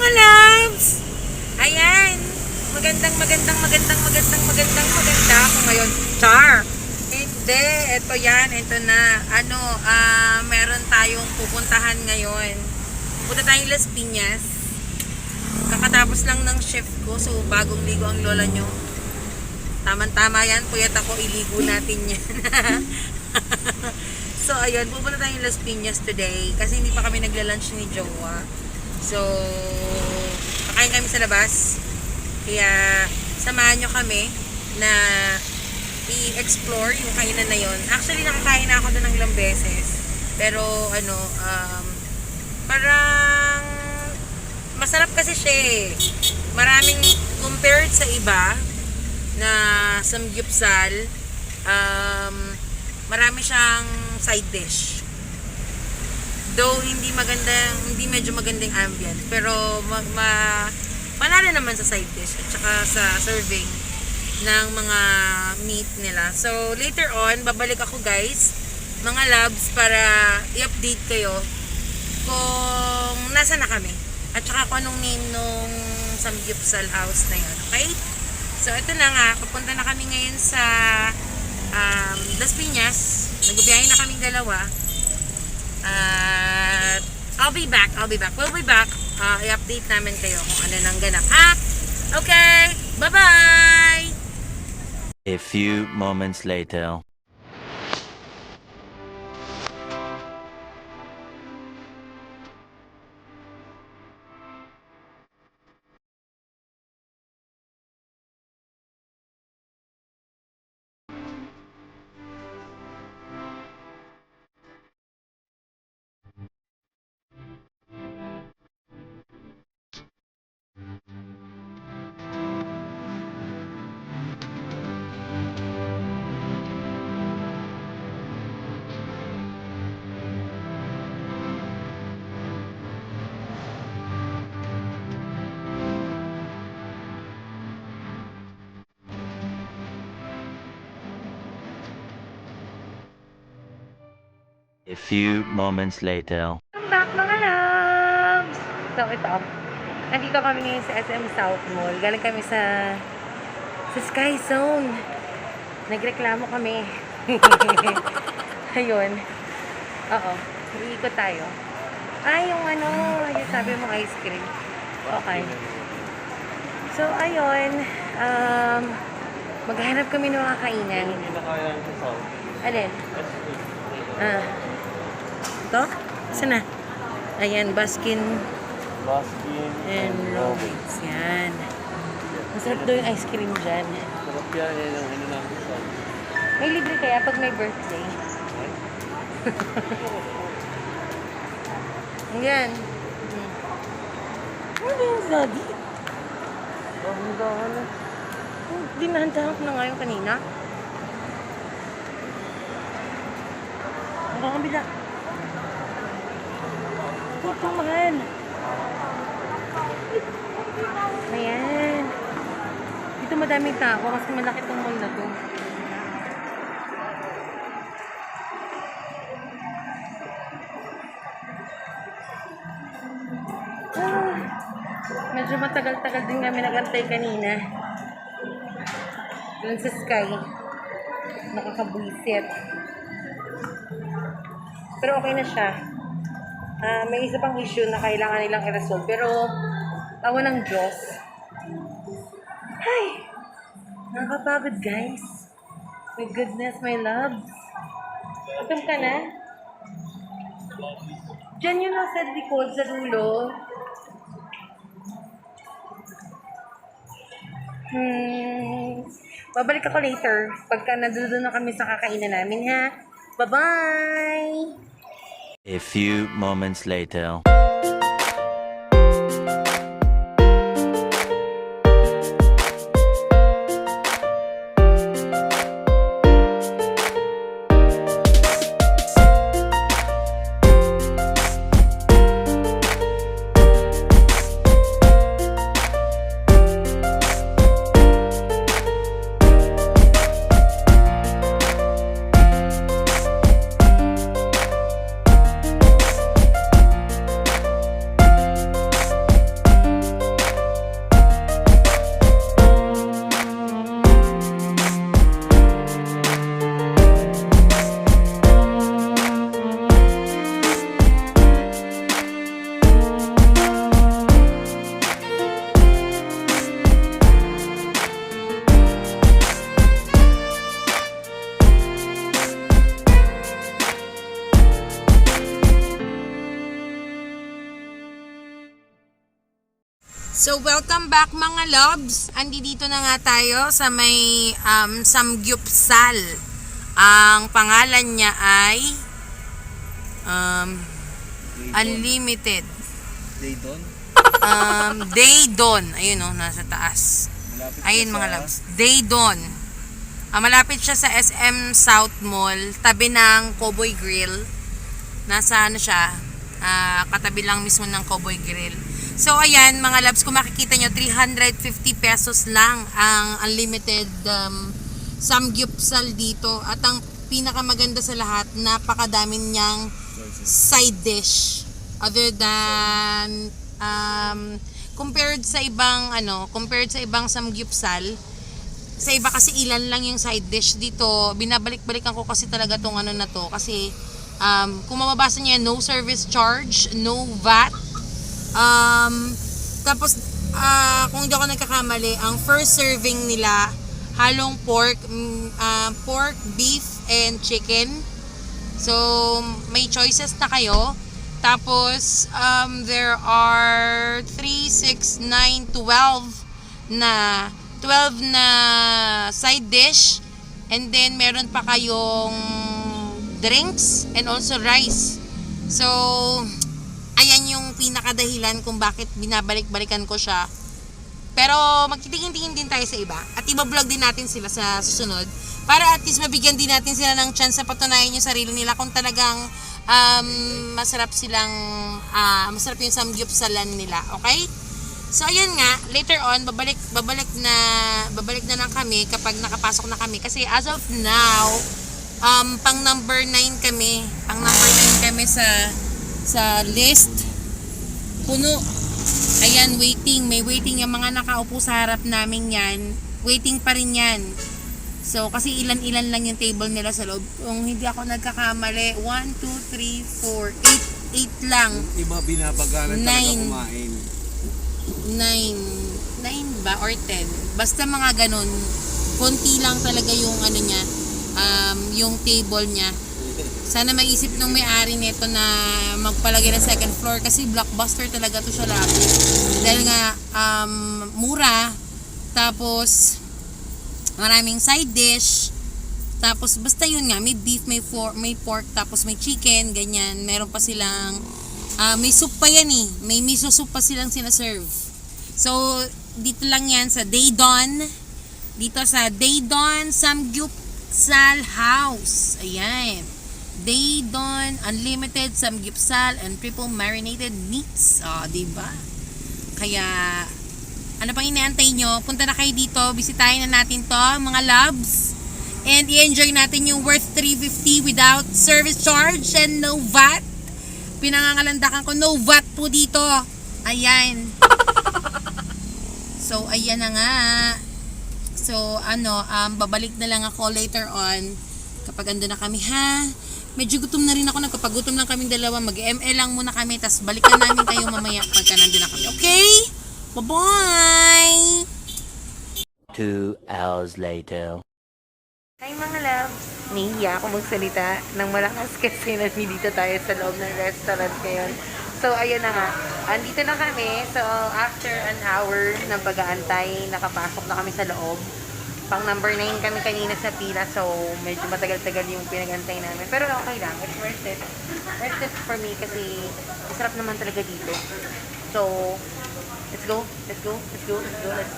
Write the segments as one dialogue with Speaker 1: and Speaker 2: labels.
Speaker 1: mga loves! Ayan! Maganda ako ngayon. Char! Hindi, ito yan, ito na. Meron tayong pupuntahan ngayon. Punta tayong Las Piñas. Kakatapos lang ng shift ko, so bagong ligo ang lola nyo. Tama-tama yan, puyat ako, iligo natin yan. So, ayun, pupunta tayong Las Piñas today kasi hindi pa kami nagla-lunch ni Jowa. So, kakain kami sa labas. Kaya, samahan nyo kami na i-explore yung kainan na yon. Actually, nakakain na ako doon ng ilang beses. Pero, parang masarap kasi siya eh. Maraming, compared sa iba na samgyupsal, marami siyang side dish. Though hindi medyo magandang ambient, pero panalo naman sa side dish at saka sa serving ng mga meat nila. So later on, babalik ako guys, mga loves, para i-update kayo kung nasa na kami at saka kung anong name nung samgyupsal house na yun. Okay? So ito na nga, papunta na kami ngayon sa Las Piñas. Nagbiyahe na kaming dalawa. At I'll be back. We'll be back. I-update namin kayo kung ano nang ganap. Okay. Bye-bye!
Speaker 2: A few moments later. A few moments later.
Speaker 1: Welcome back mga loves! So ito, nandito kami ngayon sa SM South Mall. Galing kami sa Sky Zone. Nagreklamo kami. Ayun. Oo, iikot tayo. Yung yung sabi mo ice cream. Okay. So ayun, maghanap kami ng mga kainan. Alin? Ito? Saan na? Ayan, Baskin and Robbins. Yan. Masarap daw yung ice cream dyan.
Speaker 3: Sarap yan, yan ang ano namin sa...
Speaker 1: May libre kaya pag may birthday. Ayan. Ano ba yung daddy?
Speaker 3: Dahan-dahan na.
Speaker 1: Dinahan-dahan ko na nga yung kanina. Ang kabila. Ito, mahal. Ayan. Dito madaming tao kasi malaki itong mall na to. Medyo matagal-tagal din kami nagantay kanina. Doon sa Sky. Nakakabuisit. Pero okay na siya. May isa pang issue na kailangan nilang i-resolve. Pero, awa ng Diyos. Ay! Nakakapagod, guys. My goodness, my loves. Gutom ka na? Diyan yun nasa likod, sa dulo. Babalik ako later. Pagka nandoon na kami sa kakainan namin, ha? Bye-bye!
Speaker 2: A few moments later.
Speaker 1: So, welcome back mga loves. Andito na nga tayo sa may Samgyupsal. Ang pangalan niya ay Unlimited.
Speaker 3: Daydon?
Speaker 1: Daydon. Ayun o, nasa taas.
Speaker 3: Malapit
Speaker 1: Ayun
Speaker 3: ka
Speaker 1: mga
Speaker 3: sa-
Speaker 1: loves. Daydon. Malapit siya sa SM South Mall. Tabi ng Cowboy Grill. Nasa ano siya, katabi lang mismo ng Cowboy Grill. So ayan mga loves, kung makikita nyo, 350 pesos lang ang unlimited samgyupsal dito. At ang pinakamaganda sa lahat, napakadami niyang side dish. Other than compared sa ibang samgyupsal, sa iba kasi ilan lang yung side dish. Dito binabalik-balikan ko kasi talaga tong ano na to, kasi kung mababasa niya, no service charge, no VAT. Tapos kung hindi ako nagkakamali, ang first serving nila halong pork, beef and chicken. So may choices na kayo. Tapos there are 3, 6, 9, 12 na side dish, and then meron pa kayong drinks and also rice. So ayan yung pinakadahilan kung bakit binabalik-balikan ko siya. Pero magtitingin-tingin din tayo sa iba. At iba-vlog din natin sila sa susunod. Para at least mabigyan din natin sila ng chance sa patunayan yung sarili nila kung talagang masarap yung samgyupsalan nila. Okay? So ayun nga, later on babalik na lang kami kapag nakapasok na kami, kasi as of now pang number 9 kami. Pang number 9 kami sa list. Puno. Ayan, waiting. May waiting yung mga nakaupo sa harap namin yan. Waiting pa rin yan. So, kasi ilan-ilan lang yung table nila sa loob. Kung hindi ako nagkakamali, 1, 2, 3, 4, 8 lang.
Speaker 3: Iba binabagalan talaga
Speaker 1: Nine.
Speaker 3: kumain.
Speaker 1: 9 ba? Or 10. Basta mga ganun. Konti lang talaga yung ano niya, yung table niya. Sana maisip ng may-ari nito na magpalagay ng second floor, kasi blockbuster talaga to siya lagi. Dahil nga mura, tapos maraming side dish, tapos basta yun nga, may beef, may pork, tapos may chicken, ganyan. Meron pa silang may soup pa yan eh. May miso soup pa silang sinaserve. So dito lang yan sa Daydon. Dito sa Daydon Samgyupsal House. Ayan. Daydon Unlimited Samgyupsal and Triple Marinated Meats. Diba? Kaya ano pang inaantay nyo? Punta na kayo dito. Bisitahin na natin to, mga loves. And i-enjoy natin yung worth 350 without service charge and no VAT. Pinangangalandakan ko, no VAT po dito. Ayan. So ayan na nga. So babalik na lang ako later on kapag ando na kami, ha. Medyo gutom na rin ako. Nagpapagutom lang kaming dalawa. Mag-ML lang muna kami, tas balikan namin kayo mamaya pagka nandun na kami. Okay? Bye-bye!
Speaker 2: 2 hours later.
Speaker 1: Hi mga loves! Nahihiya ako magsalita ng malakas kasi nandito tayo sa loob ng restaurant ngayon. So ayun na nga, andito na kami. So after an hour ng pag-aantay, nakapasok na kami sa loob. Pang number 9 kami kanina sa pila, so medyo matagal-tagal yung pinag-antay namin. Pero okay lang, it's worth it. Worth it for me kasi masarap naman talaga dito. So, let's go, let's go, let's go, let's go, let's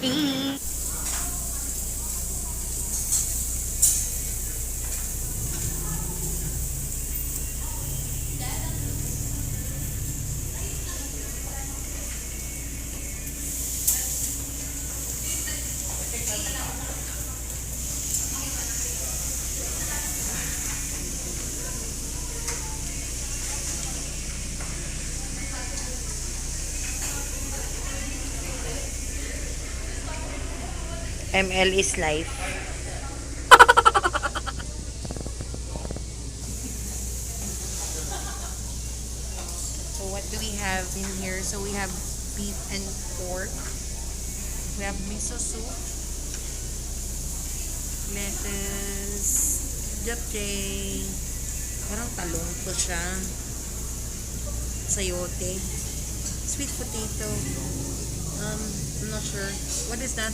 Speaker 1: eat! ML is life. So what do we have in here? So we have beef and pork. We have miso soup, lettuce, japchae, parang talong to siya, sayote, sweet potato, I'm not sure. What is that?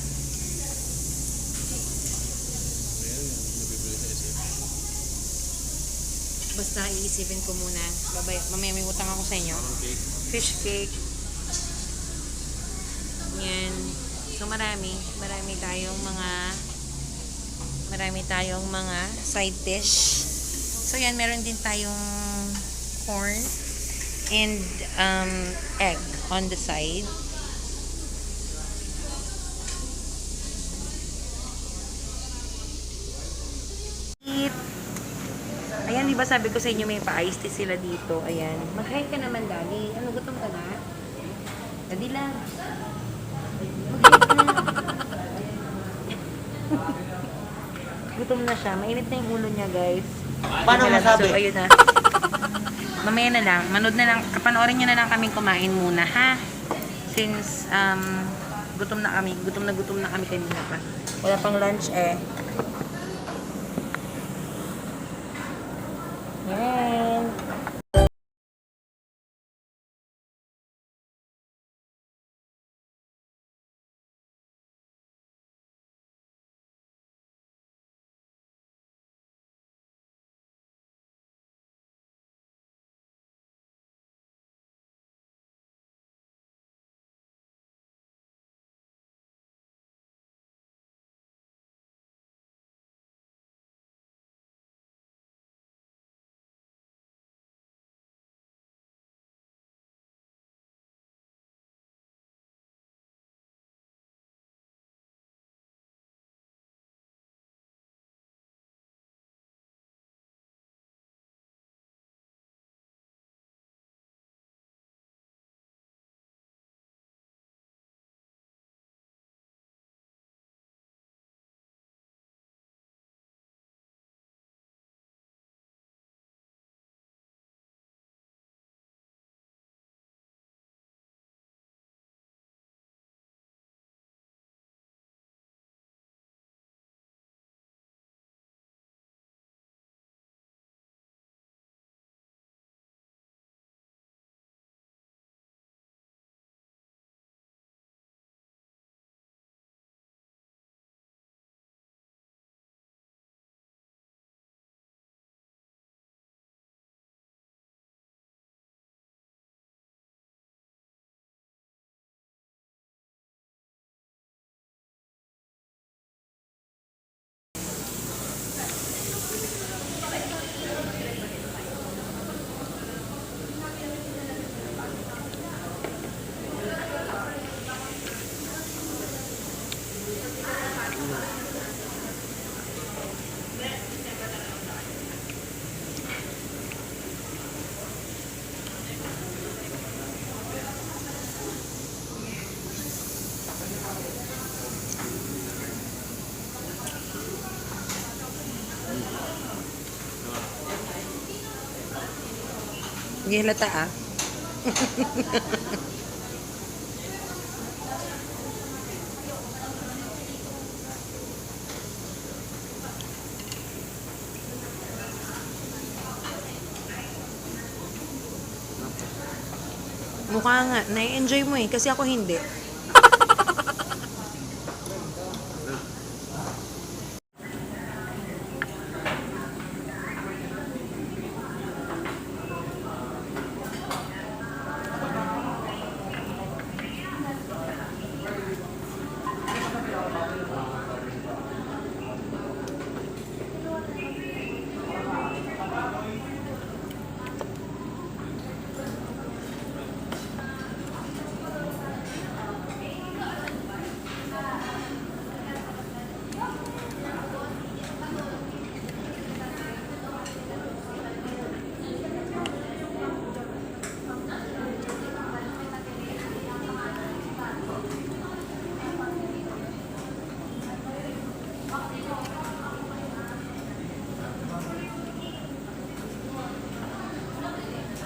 Speaker 1: Basta iisipin ko muna. Mamaya may utang ako sa inyo. Fish cake. Yan. So marami tayong mga side dish. So yan, meron din tayong corn and egg on the side. Ayan, di ba sabi ko sa inyo may pa-iced tea sila dito. Ayan. Mag-hi ka naman, Daddy. Ano, gutom ka na? Daddy lang. Mag-hi ka na. Gutom na siya. Mainit na yung ulo niya, guys.
Speaker 2: Paano masabi?
Speaker 1: So, ayun na. Mamaya na lang. Manood na lang. Panoorin niyo na lang kaming kumain muna, ha? Since, gutom na kami. Gutom na kami kanina pa. Wala pang lunch, eh. Yan. Hindi halata, ah. Mukha nga. Na-enjoy mo eh. Kasi ako hindi.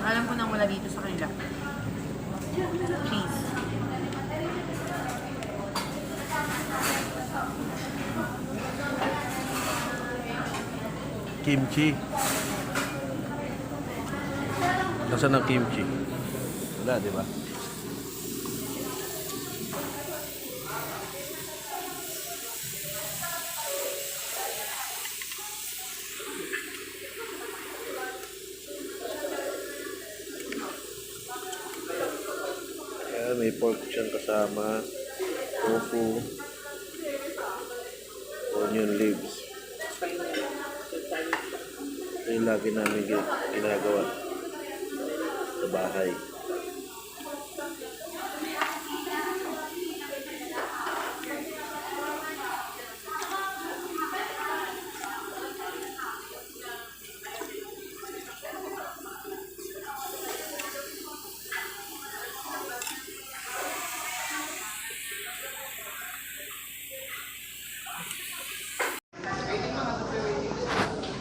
Speaker 1: Alam ko nang wala dito sa kanila. Cheese.
Speaker 3: Kimchi. Nasaan ang kimchi? Wala, di ba? may pork siyang kasama, tofu, onion leaves. Ito yung lagi namin ginagawa sa bahay.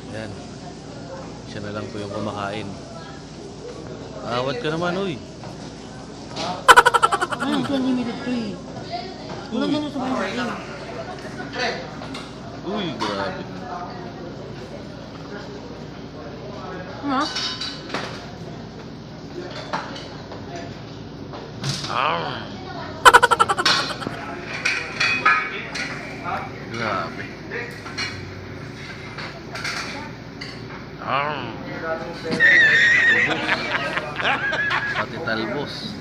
Speaker 3: Yan. Siya na lang po yung kumakain. Awat ka naman, uy.
Speaker 1: Ano, 20 minutes to eh. Wala na sa mga
Speaker 3: Uy, grabe.
Speaker 1: Ano?
Speaker 3: Grabe. Pati talbos.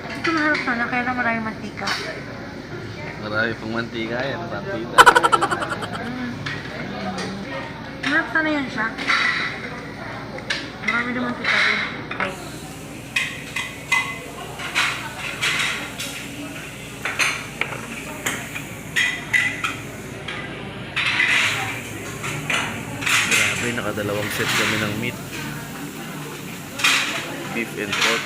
Speaker 1: Ito maharap sana, kaya lang maraming mantika.
Speaker 3: Marami pang mantika yan, pantita.
Speaker 1: Maharap sana yan siya. Marami naman mantika. Okay.
Speaker 3: Grabe, nakadalawang set kami ng meat. Beef and pork.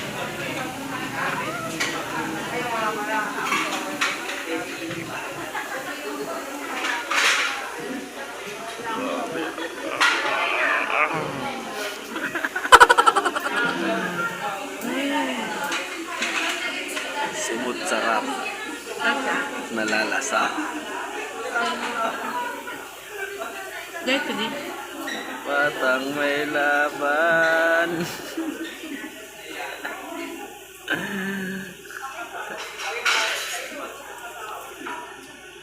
Speaker 3: Sumut sarap. Nalalasa.
Speaker 1: Dahil ko din.
Speaker 3: Batang may laban.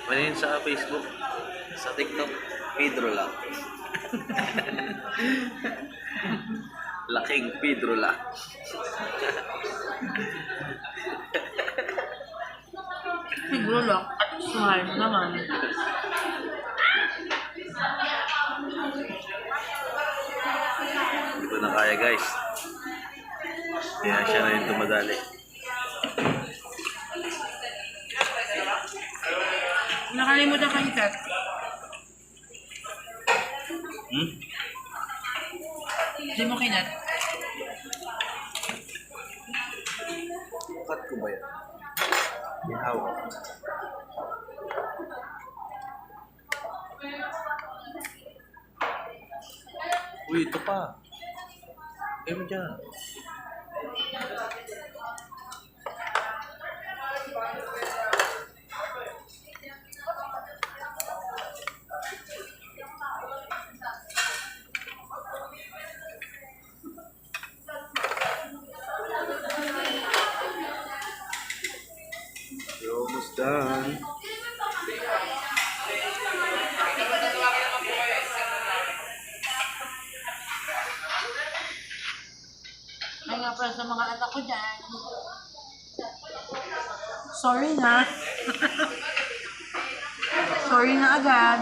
Speaker 3: Manin sa Facebook, sa TikTok, Pedro lang. Laking Pedro lang.
Speaker 1: Siguro lang. At smile naman.
Speaker 3: Hindi ko na kaya, guys. Kaya siya na yung tumadali.
Speaker 1: Nakalimutan ka ikat. Hindi mo kinat.
Speaker 3: Cut ko ba yan? Ihaw. Uy, ito pa. Ayaw mo dyan. You're almost done.
Speaker 1: Ay nga pala sa mga anak ko dyan. Sorry na. Sorry na agad.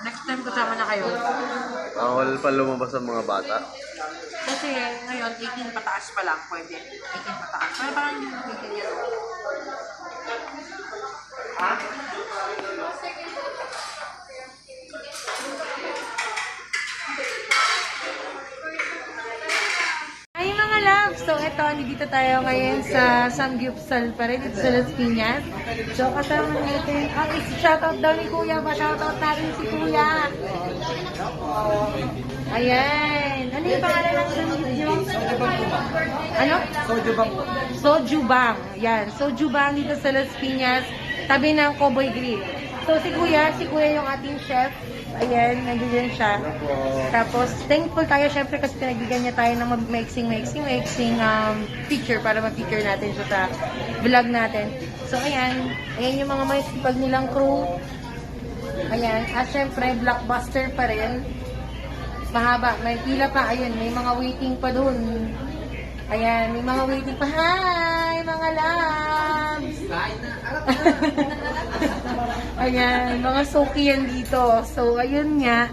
Speaker 1: Next time kasama na kayo.
Speaker 3: Bawal pa lumabas ang mga bata.
Speaker 1: Kasi ngayon, 18 pataas pa lang pwede. 18 pataas. Pero parang hindi na 18 yan. Ha? Ay mga love! So eto, dito tayo ngayon sa Samgyupsal pa rin, dito sa Las Piñas. So kasama natin, shoutout daw ni Kuya, pa-shoutout natin si Kuya. Ayan. Ano yung pangalan ng Samgyup? Ano? Soju Bang. Soju Bang. Yan. Soju Bang dito sa Las Piñas, tabi ng Cowboy Grill. So si Kuya yung ating chef. Ayan, nandiyan siya. Tapos, thankful tayo syempre kasi pinagbigyan niya tayo ng maiksing feature para ma-feature natin siya sa vlog natin. So, ayan yung mga masipag nilang crew. Ayan, at syempre, blockbuster pa rin. Mahaba, may pila pa. Ayun, may mga waiting pa dun. Ayan, may mga waiting pa. Hi, mga loves! Ayan, mga suki yan dito. So, ayun nga.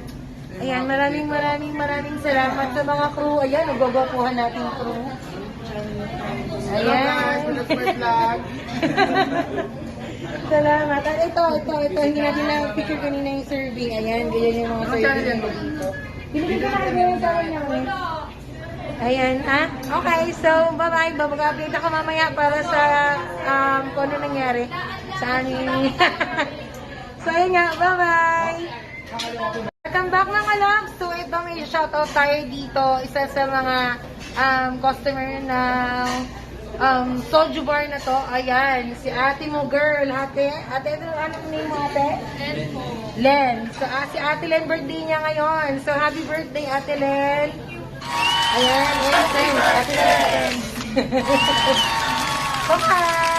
Speaker 1: Ayan, maraming salamat sa mga crew. Ayan, nagwagwapuhan natin crew. Ayan. Salamat. At ito. Hindi natin na-picture kanina yung serving. Ayan, ganyan yung mga serving dito. Binibigyan ka na sa kanya. Ayan, okay, so, bye-bye. Mag-update ako mamaya para sa kung ano nangyari sa amin. So, ayun nga, bye-bye. Welcome back mga loves. So, ito may shoutout tayo dito. Isa sa mga customer ng soju bar na to. Ayan, si ate mo, girl. Ate, anong name mo, ate? Len po. Len. So, si ate Len, birthday niya ngayon. So, happy birthday, ate Len. Ayan, thanks. Ate Len. Bye-bye.